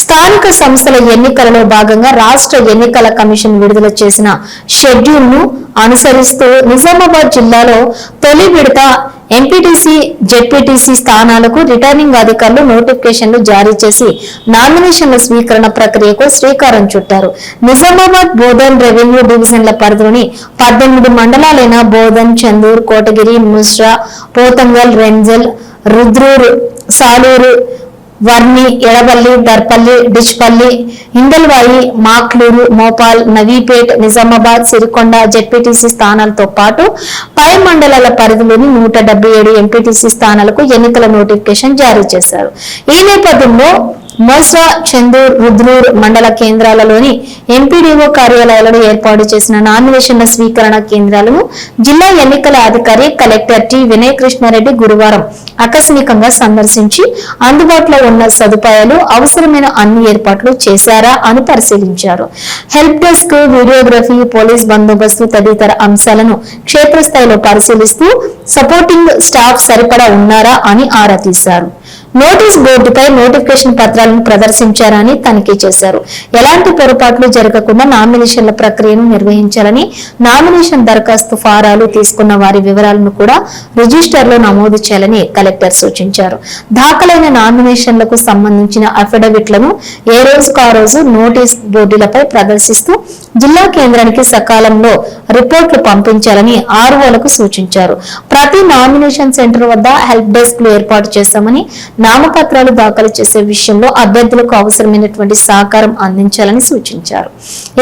స్థానిక సంస్థల ఎన్నికలలో భాగంగా రాష్ట్ర ఎన్నికల కమిషన్ విడుదల చేసిన షెడ్యూల్ ను అనుసరిస్తూ నిజామాబాద్ జిల్లాలో తొలి విడత ఎంపీటీసీ జెడ్పీటీసీ స్థానాలకు రిటర్నింగ్ అధికారులు నోటిఫికేషన్లు జారీ చేసి నామినేషన్ల స్వీకరణ ప్రక్రియకు శ్రీకారం చుట్టారు. నిజామాబాద్ బోధన్ రెవెన్యూ డివిజన్ల పరిధిలోని 18 మండలాలైన బోధన్, చందూర్, కోటగిరి, ముస్రా, పోతంగల్, రెంజల్, రుద్రూర్, సాలూరు, వర్ని, ఎడబల్లి, దర్పల్లి, డిచ్పల్లి, ఇందల్వాయి, మాక్లూరు, మోపాల్, నవీపేట్, నిజామాబాద్, సిరికొండ జెడ్పీటీసీ స్థానాలతో పాటు పై మండలాల పరిధిలోని 177 ఎంపీటీసీ స్థానాలకు ఎన్నికల నోటిఫికేషన్ జారీ చేశారు. ఈ నేపథ్యంలో మోస్రా, చందూర్, రుద్రూర్ మండల కేంద్రాలలోని ఎంపీడీఓ కార్యాలయాలను ఏర్పాటు చేసిన నామినేషన్ల స్వీకరణ కేంద్రాలను జిల్లా ఎన్నికల అధికారి కలెక్టర్ టి. వినయ్ కృష్ణారెడ్డి గురువారం ఆకస్మికంగా సందర్శించి అందుబాటులో ఉన్న సదుపాయాలు, అవసరమైన అన్ని ఏర్పాట్లు చేశారా అని పరిశీలించారు. హెల్ప్ డెస్క్, వీడియోగ్రఫీ, పోలీస్ బందోబస్తు తదితర అంశాలను క్షేత్రస్థాయిలో పరిశీలిస్తూ సపోర్టింగ్ స్టాఫ్ సరిపడా ఉన్నారా అని ఆరా తీశారు. నోటీస్ బోర్డుపై నోటిఫికేషన్ పత్రాలను ప్రదర్శించారని తనిఖీ చేశారు. ఎలాంటి పొరపాట్లు జరగకుండా నామినేషన్ల ప్రక్రియను నిర్వహించాలని, నామినేషన్ దరఖాస్తు ఫారాలు తీసుకున్న వారి వివరాలను కూడా రిజిస్టర్లో నమోదు చేయాలని కలెక్టర్ సూచించారు. దాఖలైన నామినేషన్లకు సంబంధించిన అఫిడవిట్లను ఏ రోజుకు ఆ రోజు నోటీస్ బోర్డులపై ప్రదర్శిస్తూ జిల్లా కేంద్రానికి సకాలంలో రిపోర్టులు పంపించాలని ఆర్ఓలకు సూచించారు. ప్రతి నామినేషన్ సెంటర్ వద్ద హెల్ప్ డెస్క్ ఏర్పాటు చేస్తామని, నామపత్రాలు దాఖలు చేసే విషయంలో అభ్యర్థులకు అవసరమైనటువంటి సహకారం అందించాలని సూచించారు.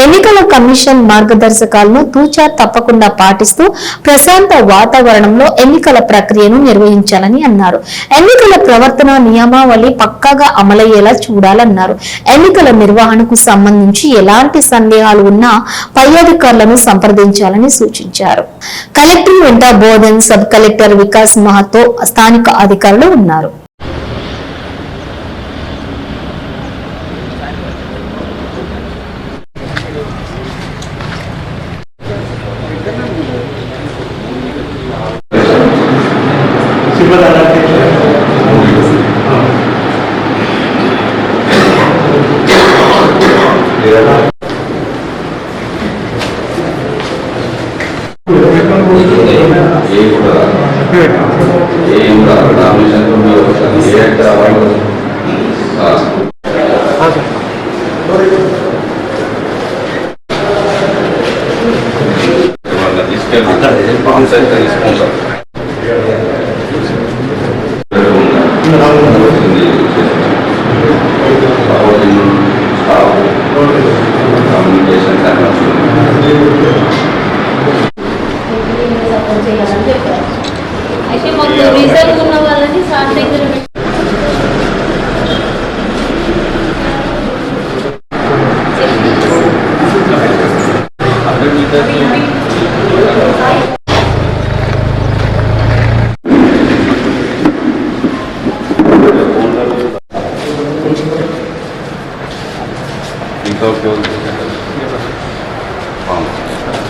ఎన్నికల కమిషన్ మార్గదర్శకాలను తూచా తప్పకుండా పాటిస్తూ ప్రశాంత వాతావరణంలో ఎన్నికల ప్రక్రియను నిర్వహించాలని అన్నారు. ఎన్నికల ప్రవర్తన నియమావళి పక్కాగా అమలయ్యేలా చూడాలన్నారు. ఎన్నికల నిర్వహణకు సంబంధించి ఎలాంటి సందేహాలు ఉన్నా పై అధికారులను సంప్రదించాలని సూచించారు. కలెక్టర్ వెంట బోధన్ సబ్ కలెక్టర్ వికాస్ మహతో స్థానిక అధికారులు ఉన్నారు. అయితే మాకు రీజన్ ఉన్న వాళ్ళని సార్ దగ్గర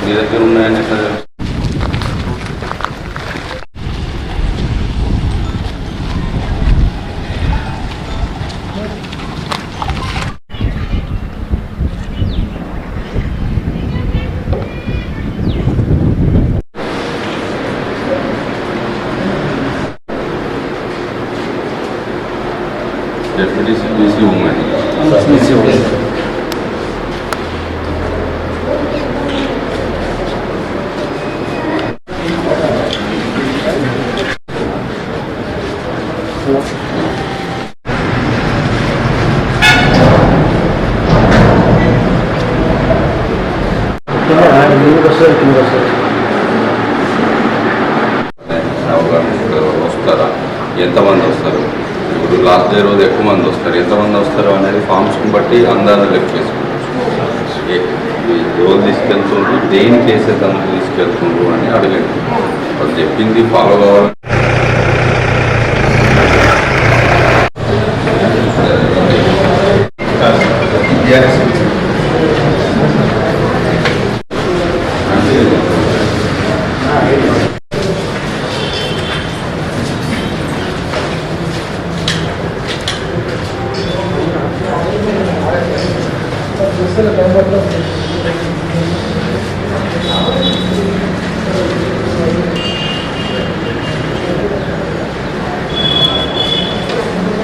మీ దగ్గర ఉన్నాయని डेप्यूटी बीसी हूँ मैं వస్తారా, ఎంతమంది వస్తారు, ఇప్పుడు లాస్ట్ డే రోజు ఎక్కువ మంది వస్తారు, ఎంతమంది వస్తారు అనేది ఫామ్స్ని బట్టి అందాజ లెక్క చేసుకోవచ్చు. రోజు తీసుకెళ్తుండ్రు, దేనికి వేసేదానికి తీసుకెళ్తుండ్రు అని అడగండి. వాళ్ళు చెప్పింది ఫాలో కావాలి.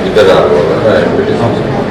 ఇద్దరు ఎంపీటీసీ